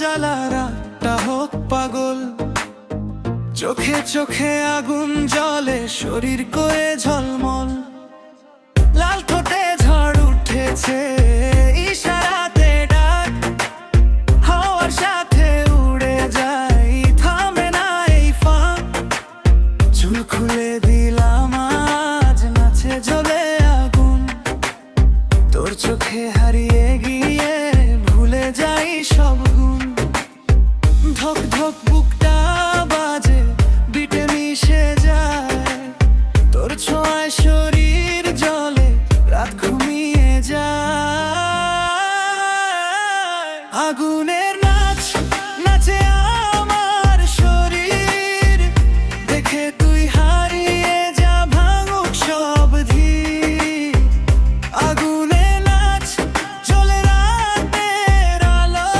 জ্বালা রাতটা হোক পাগল। চোখে চোখে আগুন জ্বলে, শরীর করে ঝলমল। লাল ঠোঁটে ঝড় উঠেছে, ইশারাতে ডাক। হাওয়ার সাথে উড়ে যাই, থামে না এই ফাঁক। চুল খুলে দিলাম আজ, নাচে জ্বলে আগুন। তোর চোখে হারিয়ে গিয়ে ভুলে যাই সব গুণ। ধক ধক বুকটা বাজে, বিটে মিশে যায়। তোর ছোঁয়ায় শরীর জ্বলে, রাত ঘুমিয়ে যায়। আগুনের নাচ নাচে আমার শরীর, দেখে তুই হারিয়ে যা, ভাঙুক সব ধীর। আগুনে নাচ জ্বলে রাতের আলো,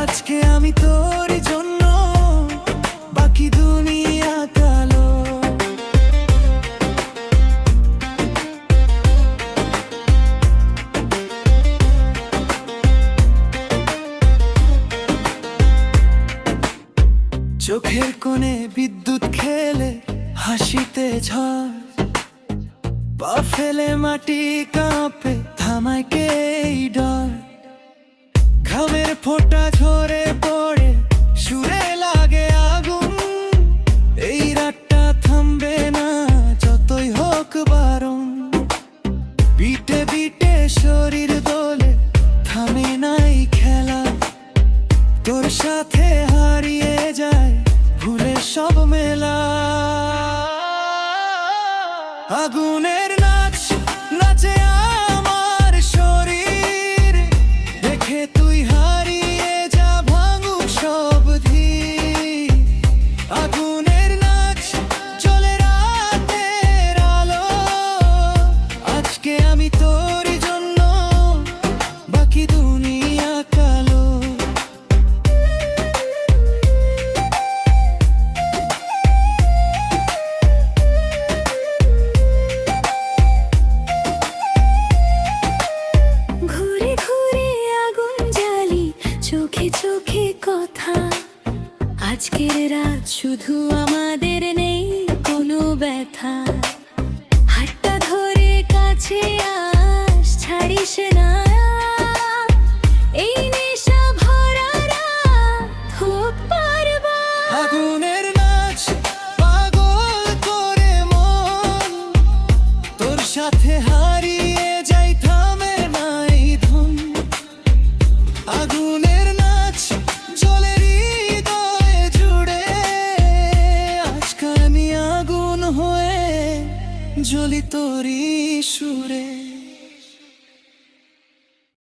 আজকে আমি তোরই জন্য, বাকি দুনিয়া কালো। চোখের কোণে বিদ্যুৎ খেলে, হাসিতে ঝড়। পা ফেলে মাটি কাঁপে, থামায় কে এই ডর? ঘামের ফোঁটা ঝরে পড়ে, সুরে লাগে আগুন। এই রাতটা থামবে না, যতই হোক বারণ। বিটে বিটে শরীর দোলে, থামে নাই খেলা। তোর সাথে হারিয়ে যায়, ভুলে সব মেলা। আগুনের নাচ নাচে আমার শরীর, দেখে তুই হারিয়ে যা, ভাঙুক সব ধীর। আগুনের নাচ জ্বলে রাতের আলো, আজকে আমি তোরই জন্য, বাকি দুনিয়া কালো। ঘুরে ঘুরে আগুন জ্বালি, চোখে চোখে কথা। আজকের রাত শুধু আমাদের, নেই কোনো ব্যথা। হাতটা ধরে কাছে আস, ছাড়িস না। এই নেশা ভরা রাত হোক পারবার। আগুনের নাচ পাগল করে মন, তোর সাথে হারিয়ে যাই, থামে নাই ধুম। আগুনের নাচ জ্বলে হৃদয়ে জুড়ে, আজকে আমি আগুন হয়ে জ্বলি তোরই সুরে।